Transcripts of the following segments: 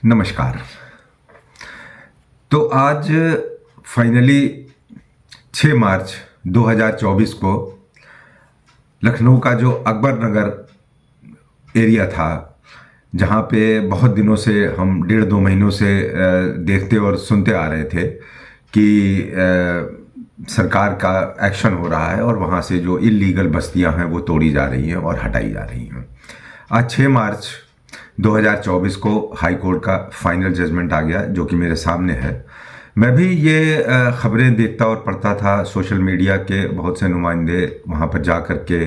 नमस्कार। तो आज फाइनली 6 मार्च 2024 को लखनऊ का जो अकबर नगर एरिया था, जहाँ पे बहुत दिनों से हम 1.5-2 महीनों से देखते और सुनते आ रहे थे कि सरकार का एक्शन हो रहा है और वहाँ से जो इल्लीगल बस्तियाँ हैं वो तोड़ी जा रही हैं और हटाई जा रही हैं। आज 6 मार्च 2024 को हाई कोर्ट का फाइनल जजमेंट आ गया, जो कि मेरे सामने है। मैं भी ये खबरें देखता और पढ़ता था। सोशल मीडिया के बहुत से नुमाइंदे वहाँ पर जा कर के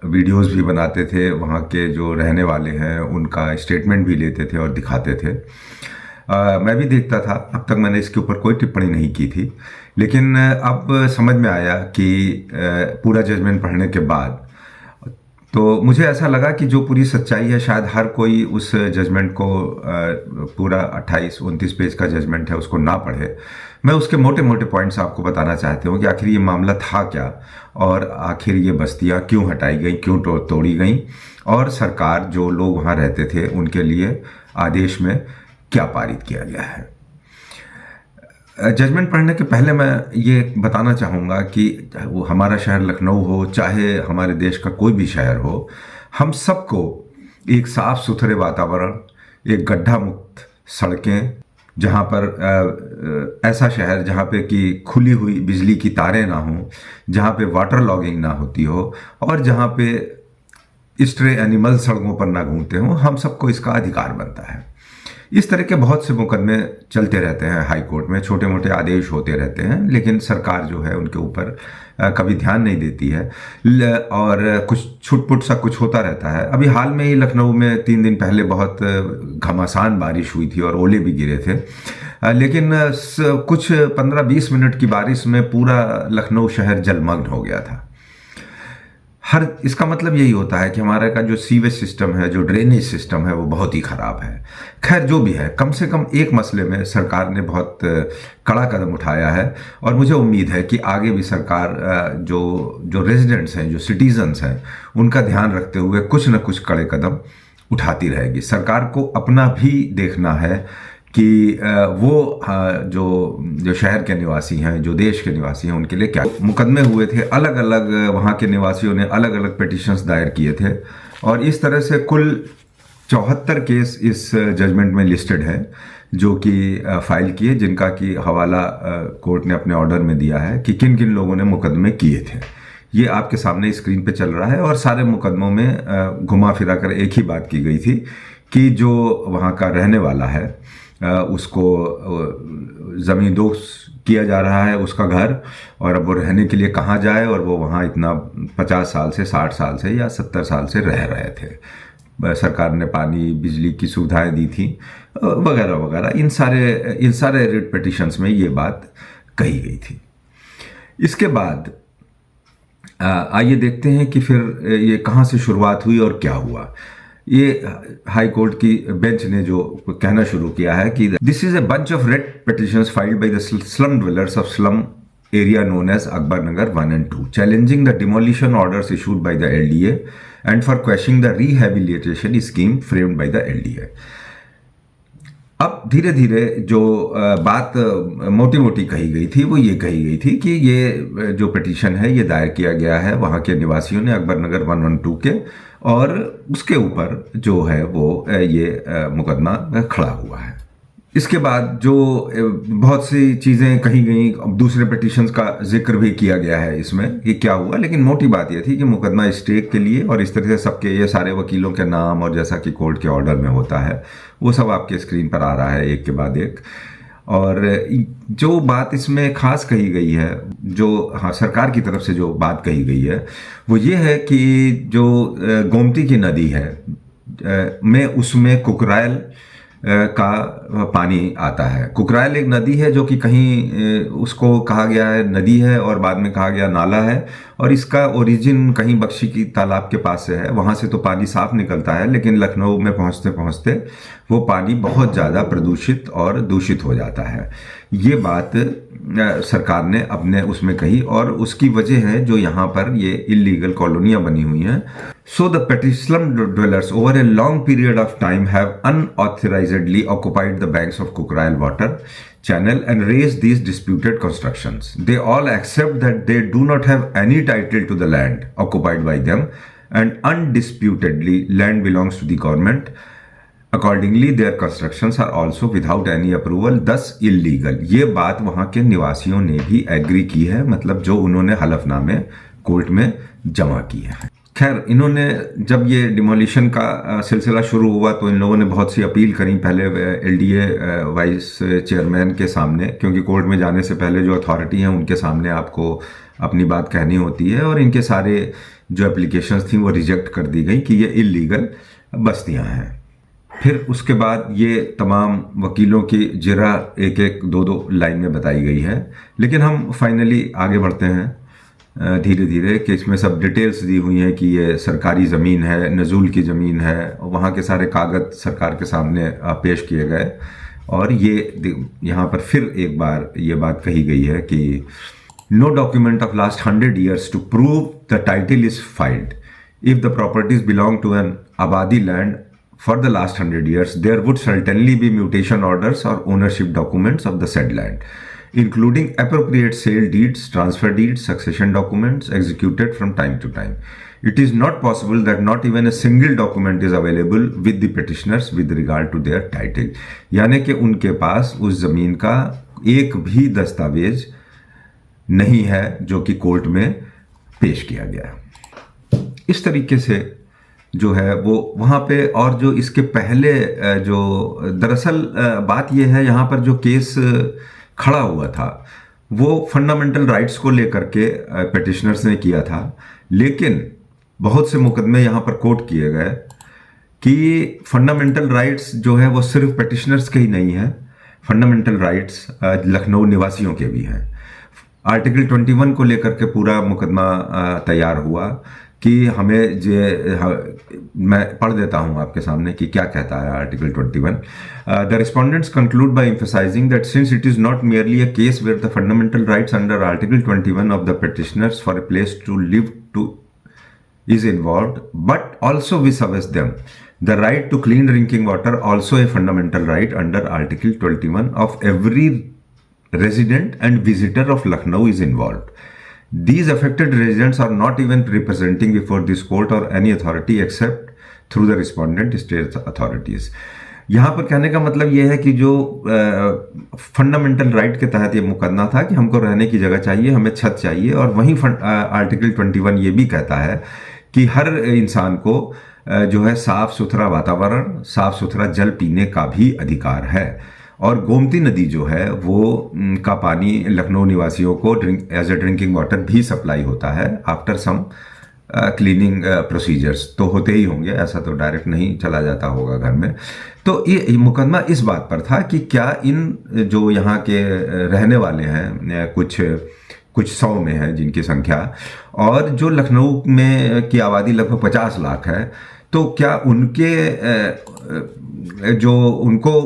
वीडियोस भी बनाते थे, वहाँ के जो रहने वाले हैं उनका स्टेटमेंट भी लेते थे और दिखाते थे। मैं भी देखता था। अब तक मैंने इसके ऊपर कोई टिप्पणी नहीं की थी, लेकिन अब समझ में आया कि पूरा जजमेंट पढ़ने के बाद तो मुझे ऐसा लगा कि जो पूरी सच्चाई है, शायद हर कोई उस जजमेंट को पूरा 28-29 पेज का जजमेंट है उसको ना पढ़े। मैं उसके मोटे मोटे पॉइंट्स आपको बताना चाहती हूँ कि आखिर ये मामला था क्या और आखिर ये बस्तियाँ क्यों हटाई गई, क्यों तोड़ी गई, और सरकार जो लोग वहाँ रहते थे उनके लिए आदेश में क्या पारित किया गया है। जजमेंट पढ़ने के पहले मैं ये बताना चाहूँगा कि वो हमारा शहर लखनऊ हो, चाहे हमारे देश का कोई भी शहर हो, हम सबको एक साफ सुथरे वातावरण, एक गड्ढा मुक्त सड़कें, जहाँ पर ऐसा शहर जहाँ पे कि खुली हुई बिजली की तारें ना हों, जहाँ पे वाटर लॉगिंग ना होती हो और जहाँ पे स्ट्रे एनिमल सड़कों पर ना घूमते हों, हम सबको इसका अधिकार बनता है। इस तरह के बहुत से मुकदमे चलते रहते हैं हाई कोर्ट में, छोटे मोटे आदेश होते रहते हैं, लेकिन सरकार जो है उनके ऊपर कभी ध्यान नहीं देती है और कुछ छुटपुट सा कुछ होता रहता है। अभी हाल में ही लखनऊ में 3 दिन पहले बहुत घमासान बारिश हुई थी और ओले भी गिरे थे, लेकिन कुछ 15-20 मिनट की बारिश में पूरा लखनऊ शहर जलमग्न हो गया था। इसका मतलब यही होता है कि हमारे का जो सीवेज सिस्टम है, जो ड्रेनेज सिस्टम है, वो बहुत ही ख़राब है। खैर, जो भी है, कम से कम एक मसले में सरकार ने बहुत कड़ा कदम उठाया है और मुझे उम्मीद है कि आगे भी सरकार जो रेजिडेंट्स हैं, जो सिटीजन्स हैं, उनका ध्यान रखते हुए कुछ न कुछ कड़े कदम उठाती रहेगी। सरकार को अपना भी देखना है कि वो जो शहर के निवासी हैं, जो देश के निवासी हैं, उनके लिए क्या मुकदमे हुए थे। अलग अलग वहाँ के निवासियों ने अलग अलग पिटिशंस दायर किए थे और इस तरह से कुल 74 केस इस जजमेंट में लिस्टेड है, जो कि फाइल किए, जिनका कि हवाला कोर्ट ने अपने ऑर्डर में दिया है कि किन किन लोगों ने मुकदमे किए थे। ये आपके सामने स्क्रीन पे चल रहा है और सारे मुकदमों में घुमा फिरा कर एक ही बात की गई थी कि जो वहाँ का रहने वाला है उसको ज़मीन दोस्त किया जा रहा है, उसका घर, और अब वो रहने के लिए कहाँ जाए, और वो वहाँ इतना 50 साल से 60 साल से या 70 साल से रह रहे थे। सरकार ने पानी बिजली की सुविधाएं दी थी वगैरह वगैरह। इन सारे रिट पिटिशंस में ये बात कही गई थी। इसके बाद आइए देखते हैं कि फिर ये कहाँ से शुरुआत हुई और क्या हुआ। ये हाई कोर्ट की बेंच ने जो कहना शुरू किया है कि this is a bunch of writ petitions filed by the slum dwellers of slum area known as Akbar Nagar 1 and 2 challenging the demolition orders issued by the LDA and for questioning the rehabilitation scheme framed by the LDA। अब धीरे धीरे जो बात मोटी मोटी कही गई थी वो ये कही गई थी कि ये जो पिटीशन है ये दायर किया गया है वहाँ के निवासियों ने, अकबर नगर 1 and 2 के, और उसके ऊपर जो है वो ये मुकदमा खड़ा हुआ है। इसके बाद जो बहुत सी चीज़ें कही गई, अब दूसरे पिटिशंस का जिक्र भी किया गया है इसमें कि क्या हुआ, लेकिन मोटी बात यह थी कि मुकदमा स्टे के लिए, और इस तरह से सबके ये सारे वकीलों के नाम और जैसा कि कोर्ट के ऑर्डर में होता है वो सब आपके स्क्रीन पर आ रहा है एक के बाद एक। और जो बात इसमें खास कही गई है, जो सरकार की तरफ से जो बात कही गई है वो ये है कि जो गोमती की नदी है में उसमें कुकरायल का पानी आता है। कुकरायल एक नदी है जो कि कहीं उसको कहा गया है नदी है और बाद में कहा गया नाला है, और इसका ओरिजिन कहीं बख्शी की तालाब के पास से है। वहाँ से तो पानी साफ निकलता है, लेकिन लखनऊ में पहुँचते पहुँचते वो पानी बहुत ज़्यादा प्रदूषित और दूषित हो जाता है। ये बात सरकार ने अपने उसमें कही, और उसकी वजह है जो यहाँ पर ये इलीगल कॉलोनियाँ बनी हुई हैं। So the Petislam dwellers over a long period of time have unauthorizedly occupied the banks of Kukrail water channel and raised these disputed constructions. They all accept that they do not have any title to the land occupied by them, and undisputedly land belongs to the government. Accordingly, their constructions are also without any approval, thus illegal. ये बात वहाँ के निवासियों ने भी agree की है, मतलब जो उन्होंने हलफनामे कोर्ट में जमा किए हैं। खैर, इन्होंने जब ये डिमोलिशन का सिलसिला शुरू हुआ तो इन लोगों ने बहुत सी अपील करी, पहले एलडीए वाइस चेयरमैन के सामने, क्योंकि कोर्ट में जाने से पहले जो अथॉरिटी हैं उनके सामने आपको अपनी बात कहनी होती है, और इनके सारे जो एप्लीकेशंस थी वो रिजेक्ट कर दी गई कि ये इलीगल बस्तियां हैं। फिर उसके बाद ये तमाम वकीलों की जिरा एक एक दो दो लाइन में बताई गई है, लेकिन हम फाइनली आगे बढ़ते हैं धीरे धीरे कि इसमें सब डिटेल्स दी हुई हैं कि ये सरकारी ज़मीन है, नज़ूल की ज़मीन है, वहाँ के सारे कागज़ सरकार के सामने पेश किए गए, और ये यहाँ पर फिर एक बार ये बात कही गई है कि no document of last 100 years to prove the title is filed if the properties belong to an आबादी land for the last 100 years there would certainly be mutation orders और ownership documents of the said land, including appropriate sale deeds, transfer deeds, succession documents executed from time to time. It is not possible that not even a single document is available with the petitioners with regard to their title. यानी कि उनके पास उस जमीन का एक भी दस्तावेज नहीं है जो कि कोर्ट में पेश किया गया। इस तरीके से जो है वो वहाँ पे, और जो इसके पहले जो दरअसल बात ये है, यहाँ पर जो केस खड़ा हुआ था वो फंडामेंटल राइट्स को लेकर के पिटिशनर्स ने किया था, लेकिन बहुत से मुकदमे यहाँ पर कोर्ट किए गए कि फंडामेंटल राइट्स जो है वो सिर्फ पिटिशनर्स के ही नहीं है, फंडामेंटल राइट्स लखनऊ निवासियों के भी हैं। आर्टिकल 21 को लेकर के पूरा मुकदमा तैयार हुआ कि हमें मैं पढ़ देता हूं आपके सामने कि क्या कहता है article 21। The respondents conclude bye emphasising that since it is not merely a case where the fundamental rights under article 21 of the petitioners for a place to live to is involved, but also vis-a-vis them, the right to clean drinking water also a fundamental right under article 21 of every resident and visitor of Lucknow is involved. These affected residents are not even representing before this court or any authority except through the respondent state authorities. यहाँ पर कहने का मतलब ये है कि जो fundamental right के तहत ये मुकदमा था कि हमको रहने की जगह चाहिए, हमें छत चाहिए, और वहीं आर्टिकल 21 ये भी कहता है कि हर इंसान को जो है साफ सुथरा वातावरण, साफ सुथरा जल पीने का भी अधिकार है। और गोमती नदी जो है वो का पानी लखनऊ निवासियों को एज ए ड्रिंकिंग वाटर भी सप्लाई होता है आफ्टर सम क्लीनिंग प्रोसीजर्स, तो होते ही होंगे, ऐसा तो डायरेक्ट नहीं चला जाता होगा घर में। तो ये मुकदमा इस बात पर था कि क्या इन जो यहाँ के रहने वाले हैं कुछ 100 में है जिनकी संख्या, और जो लखनऊ में की आबादी लगभग 50 लाख है, तो क्या उनके जो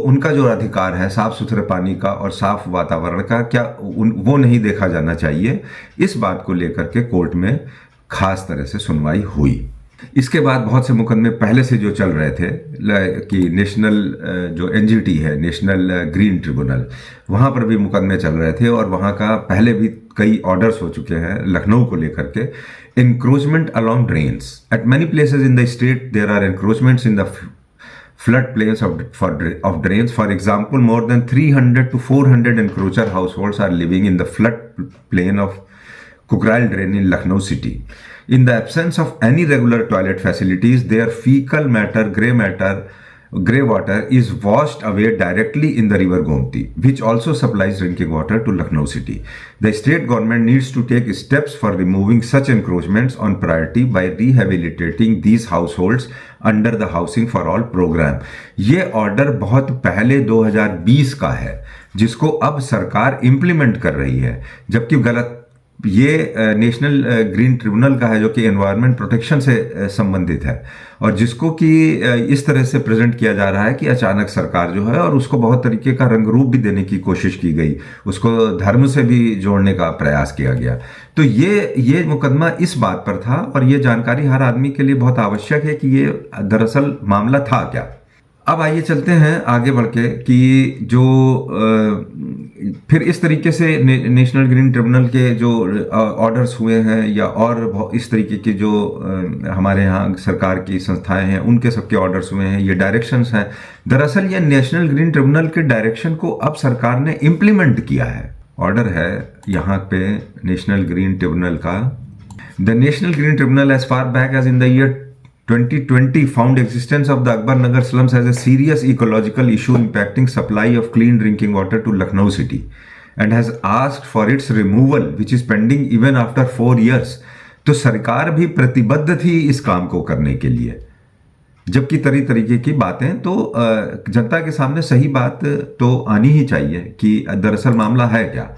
उनका जो अधिकार है साफ सुथरे पानी का और साफ वातावरण का, क्या वो नहीं देखा जाना चाहिए? इस बात को लेकर के कोर्ट में खास तरह से सुनवाई हुई। इसके बाद बहुत से मुकदमे पहले से जो चल रहे थे कि नेशनल जो एनजीटी है, नेशनल ग्रीन ट्रिब्यूनल, वहाँ पर भी मुकदमे चल रहे थे, और वहाँ का पहले भी कई ऑर्डर्स हो चुके हैं लखनऊ को लेकर के। encroachment along drains at many places in the state there are encroachments in the flood plains of drains. For example, more than 300 to 400 encroacher households are living in the flood plain of Kukrail drain in Lucknow city. In the absence of any regular toilet facilities, their fecal matter, grey water is washed away directly in the river Gomti, which also supplies drinking water to Lucknow city. The state government needs to take steps for removing such encroachments on priority by rehabilitating these households under the Housing for All program. ये order बहुत पहले 2020 का है, जिसको अब सरकार implement कर रही है, जबकि गलत ये नेशनल ग्रीन ट्रिब्यूनल का है जो कि एनवायरनमेंट प्रोटेक्शन से संबंधित है, और जिसको कि इस तरह से प्रेजेंट किया जा रहा है कि अचानक सरकार जो है, और उसको बहुत तरीके का रंग रूप भी देने की कोशिश की गई, उसको धर्म से भी जोड़ने का प्रयास किया गया। तो ये मुकदमा इस बात पर था, और ये जानकारी हर आदमी के लिए बहुत आवश्यक है कि ये दरअसल मामला था क्या। अब आइए चलते हैं आगे बढ़ के कि जो फिर इस तरीके से नेशनल ग्रीन ट्रिब्यूनल के जो ऑर्डर्स हुए हैं, या और इस तरीके के जो हमारे यहाँ सरकार की संस्थाएं हैं उनके सबके ऑर्डर्स हुए हैं, ये डायरेक्शंस हैं। दरअसल ये नेशनल ग्रीन ट्रिब्यूनल के डायरेक्शन को अब सरकार ने इम्प्लीमेंट किया है। ऑर्डर है यहाँ पे नेशनल ग्रीन ट्रिब्यूनल का। The National Green Tribunal as far back as in the year 2020 found existence of the Akbar Nagar slums as a serious ecological issue impacting supply of clean drinking water to Lucknow city, and has asked for its removal, which is pending even after 4 years. तो सरकार भी प्रतिबद्ध थी इस काम को करने के लिए, जबकि तरीके की बातें तो जनता के सामने सही बात तो आनी ही चाहिए कि दरअसल मामला है क्या।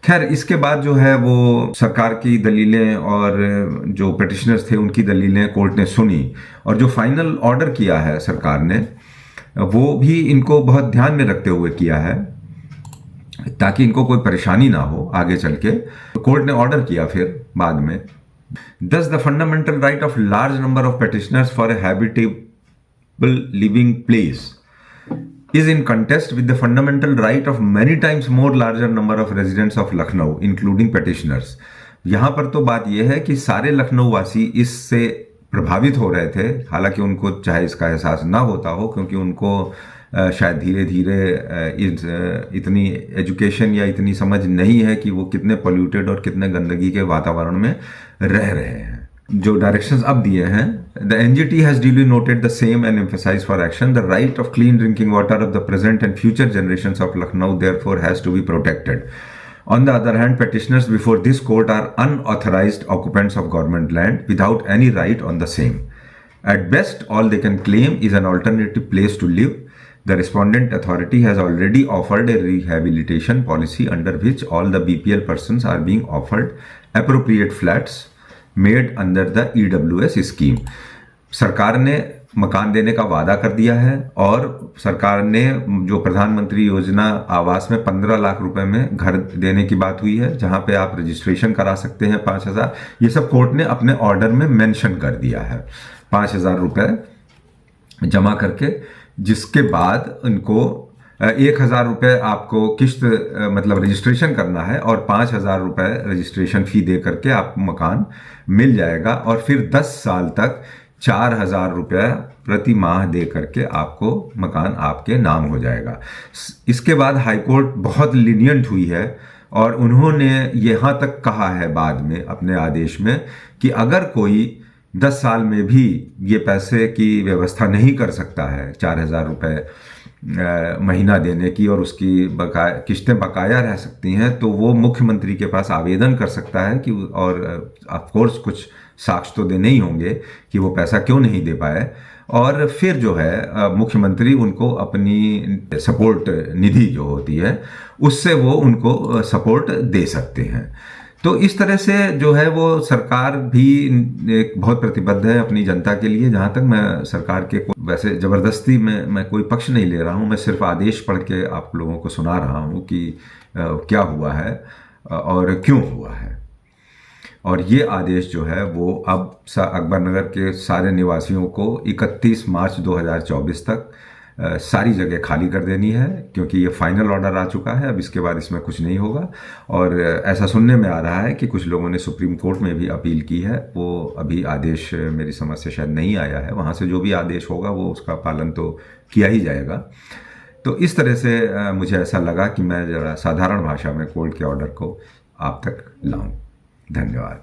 खैर, इसके बाद जो है वो सरकार की दलीलें और जो पिटिशनर्स थे उनकी दलीलें कोर्ट ने सुनी, और जो फाइनल ऑर्डर किया है सरकार ने वो भी इनको बहुत ध्यान में रखते हुए किया है ताकि इनको कोई परेशानी ना हो आगे चल के। कोर्ट ने ऑर्डर किया फिर बाद में, Thus the fundamental right of large number of petitioners for a habitable living place is in contest with the fundamental right of many times more larger number of residents of Lucknow, including petitioners. यहाँ पर तो बात यह है कि सारे लखनऊ वासी इससे प्रभावित हो रहे थे, हालांकि उनको चाहे इसका एहसास ना होता हो, क्योंकि उनको शायद धीरे धीरे इतनी एजुकेशन या इतनी समझ नहीं है कि वो कितने पोल्यूटेड और कितने गंदगी के वातावरण में रह रहे हैं। जो डायरेक्शंस अब दिए हैं, the NGT has duly noted the same and emphasized for action the right of clean drinking water of the present and future generations of Lucknow therefore has to be protected. On the other hand, petitioners before this court are unauthorized occupants of government land without any right on the same. At best, all they can claim is an alternative place to live. The respondent authority has already offered a rehabilitation policy under which all the BPL persons are being offered appropriate flats made under the EWS scheme. सरकार ने मकान देने का वादा कर दिया है, और सरकार ने जो प्रधानमंत्री योजना आवास में 15 लाख रुपए में घर देने की बात हुई है, जहां पे आप रजिस्ट्रेशन करा सकते हैं 5,000, ये सब कोर्ट ने अपने ऑर्डर में मेंशन कर दिया है। 5,000 रुपए जमा करके, जिसके बाद उनको 1,000 रुपये आपको किश्त मतलब रजिस्ट्रेशन करना है, और 5,000 रुपये रजिस्ट्रेशन फी दे करके आपको मकान मिल जाएगा, और फिर 10 साल तक 4,000 रुपये प्रति माह दे करके आपको मकान आपके नाम हो जाएगा। इसके बाद हाईकोर्ट बहुत लीनियंट हुई है, और उन्होंने यहाँ तक कहा है बाद में अपने आदेश में कि अगर कोई 10 साल में भी ये पैसे की व्यवस्था नहीं कर सकता है, 4,000 रुपये महीना देने की, और उसकी किश्तें बकाया रह सकती हैं, तो वो मुख्यमंत्री के पास आवेदन कर सकता है कि, और ऑफ कोर्स कुछ साक्ष्य तो देने ही होंगे कि वो पैसा क्यों नहीं दे पाए, और फिर जो है मुख्यमंत्री उनको अपनी सपोर्ट निधि जो होती है उससे वो उनको सपोर्ट दे सकते हैं। तो इस तरह से जो है वो सरकार भी एक बहुत प्रतिबद्ध है अपनी जनता के लिए। जहाँ तक मैं सरकार के वैसे ज़बरदस्ती में मैं कोई पक्ष नहीं ले रहा हूँ, मैं सिर्फ आदेश पढ़ के आप लोगों को सुना रहा हूँ कि क्या हुआ है और क्यों हुआ है। और ये आदेश जो है वो अब अकबर नगर के सारे निवासियों को 31 मार्च 2024 तक सारी जगह खाली कर देनी है, क्योंकि ये फाइनल ऑर्डर आ चुका है। अब इसके बाद इसमें कुछ नहीं होगा। और ऐसा सुनने में आ रहा है कि कुछ लोगों ने सुप्रीम कोर्ट में भी अपील की है, वो अभी आदेश मेरी समझ से शायद नहीं आया है। वहाँ से जो भी आदेश होगा वो उसका पालन तो किया ही जाएगा। तो इस तरह से मुझे ऐसा लगा कि मैं ज़रा साधारण भाषा में कोर्ट के ऑर्डर को आप तक लाऊं। धन्यवाद।